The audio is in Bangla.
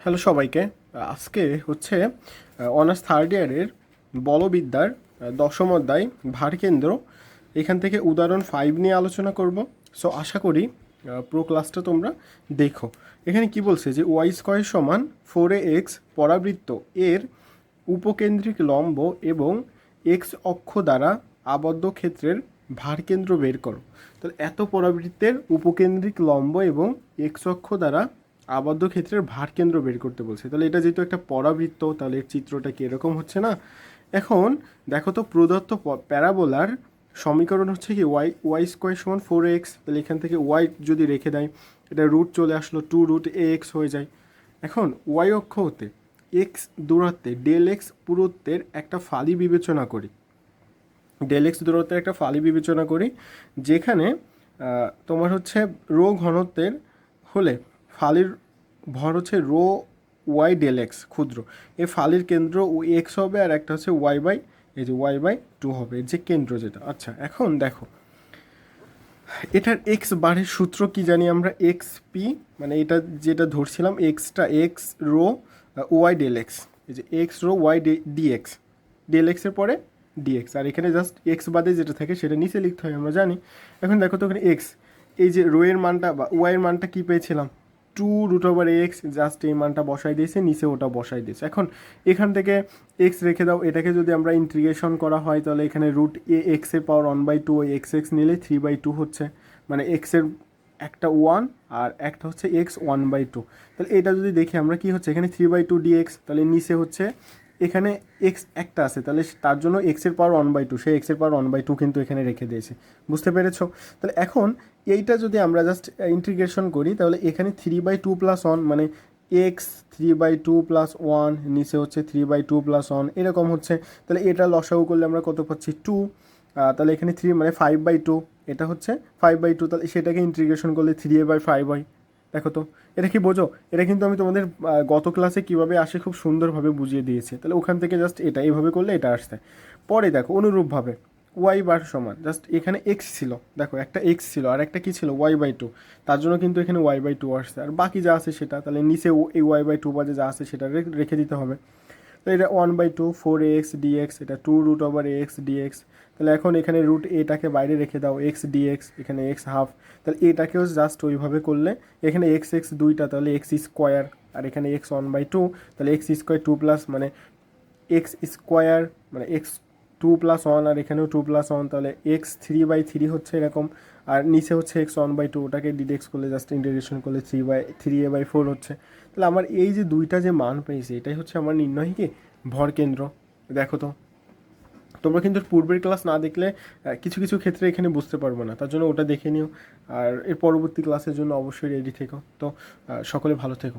হ্যালো সবাইকে। আজকে হচ্ছে অনার্স থার্ড ইয়ারের বলবিদ্যার দশম অধ্যায় ভারকেন্দ্র, এখান থেকে উদাহরণ 5 নিয়ে আলোচনা করব। সো আশা করি পুরো ক্লাসটা তোমরা দেখো। এখানে কি বলছে যে ওয়াই স্কয়ার সমান 4ax পরাবৃত্ত এর উপকেন্দ্রিক লম্ব এবং এক্স অক্ষ দ্বারা আবদ্ধ ক্ষেত্রের ভারকেন্দ্র বের করো। তাহলে এত পরাবৃত্তের উপকেন্দ্রিক লম্ব এবং এক্স অক্ষ দ্বারা আবদ্ধ ক্ষেত্রের ভারকেন্দ্র বের করতে বলছে। তাহলে এটা যেহেতু একটা পরাবৃত্ত, তাহলে এর চিত্রটা কীরকম হচ্ছে না? এখন দেখো তো, প্রদত্ত প্যারাবোলার সমীকরণ হচ্ছে কি ওয়াই স্কোয়ার সমান 4ax। তাহলে এখান থেকে ওয়াই যদি রেখে দেয়, এটা রুট চলে আসলো, 2√ax হয়ে যায়। এখন ওয়াই অক্ষ হতে এক্স দূরত্বে ডেল এক্স পুরুত্বের একটা ফালি বিবেচনা করি। ডেল এক্স দূরত্বের একটা ফালি বিবেচনা করি, যেখানে তোমার হচ্ছে রো ঘনত্বের হলে ফালির ভর হচ্ছে রো ওয়াই ডেল এক্স ক্ষুদ্র। এই ফালির কেন্দ্র ও এক্স হবে, আর একটা হচ্ছে ওয়াই বাই, এই যে ওয়াই বাই 2 হবে, যে কেন্দ্র যেটা। আচ্ছা, এখন দেখো এটার এক্স বারের সূত্র কি জানি আমরা, এক্স পি, মানে এটা যেটা ধরছিলাম এক্সটা x rho y del x, এই যে x rho y dx, del এক্সের পরে ডিএক্স, আর এখানে জাস্ট এক্স বাদে যেটা থাকে সেটা নিচে লিখতে হয়, আমরা জানি। এখন দেখো তো এখানে এক্স, এই যে রো এর মানটা বা ওয়াইয়ের মানটা কী পেয়েছিলাম, 2√x, জাস্ট এই মানটা বসাই দিয়েছে, নিচে ওটা বসাই দিয়েছে। এখন এখান থেকে এক্স রেখে দাও, এটাকে যদি আমরা ইন্টিগ্রেশন করা হয় তাহলে এখানে √ax এর পাওয়ার 1/2, ওই এক্স নিলে 3/2 হচ্ছে, মানে এক্সের একটা 1 আর একটা হচ্ছে এক্স 1/2। তাহলে এটা যদি দেখি আমরা কি হচ্ছে, এখানে 3/2 dx, তাহলে নিচে হচ্ছে এখানে এক্স একটা আছে, তাহলে তার জন্য এক্সের পাওয়ার 1/2, সেই এক্সের পাওয়ার 1/2 কিন্তু এখানে রেখে দিয়েছে। বুঝতে পেরেছো? তাহলে এখন এইটা যদি আমরা জাস্ট ইন্টিগ্রেশন করি, তাহলে এখানে 3/2 + 1 মানে এক্স 3/2 + 1, নিচে হচ্ছে 3/2 + 1, এরকম হচ্ছে। তাহলে এটা লসাগু করলে আমরা কত পাচ্ছি, 2। তাহলে এখানে 3 মানে 5/2, এটা হচ্ছে 5/2, তাহলে সেটাকে ইন্টিগ্রেশন করলে 3a/5 হয়। দেখো তো, এটা কি বোঝো? এটা কিন্তু আমি তোমাদের গত ক্লাসে কীভাবে আসে খুব সুন্দরভাবে বুঝিয়ে দিয়েছি। তাহলে ওখান থেকে জাস্ট এটা এইভাবে করলে এটা আসছে। পরে দেখো অনুরূপভাবে ওয়াই বার সমান, জাস্ট এখানে এক্স ছিল, দেখো একটা এক্স ছিল আর একটা কী ছিল, ওয়াই/2, তার জন্য কিন্তু এখানে ওয়াই/2 আসছে, আর বাকি যা আছে সেটা তাহলে নিচে এই ওয়াই/2 বাদে যা আছে সেটা রেখে দিতে হবে। তো এটা 1/2 4ax dx, এটা 2√ax dx। তাহলে এখন এখানে রুট এটাকে বাইরে রেখে দাও, এক্স ডিএক্স, এখানে এক্স হাফ, তাহলে এটাকেও জাস্ট ওইভাবে করলে এখানে এক্স এক্স দুইটা, তাহলে এক্স স্কোয়ার, আর এখানে এক্স 1/2, তাহলে এক্স স্কোয়ার 2 প্লাস মানে এক্স স্কোয়ার মানে এক্স 2 + 1, আর এখানেও 2 + 1, তাহলে এক্স 3/3 হচ্ছে এরকম, আর নিচে হচ্ছে এক্স 1/2, ওটাকে ডিডেক্স করলে জাস্ট ইন্টিগ্রেশন করলে 3a/4 হচ্ছে। তাহলে আমার এই যে দুইটা যে মান পেয়েছি, এটাই হচ্ছে আমার নির্ণয় কি ভর কেন্দ্র। দেখো তো, তোমরা কিন্তু পূর্বের ক্লাস না দেখলে কিছু কিছু ক্ষেত্রে এখানে বুঝতে পারবো না, তার জন্য ওটা দেখে নিও। আর এর পরবর্তী ক্লাসের জন্য অবশ্যই রেডি থেকো। তো সকলে ভালো থেকো।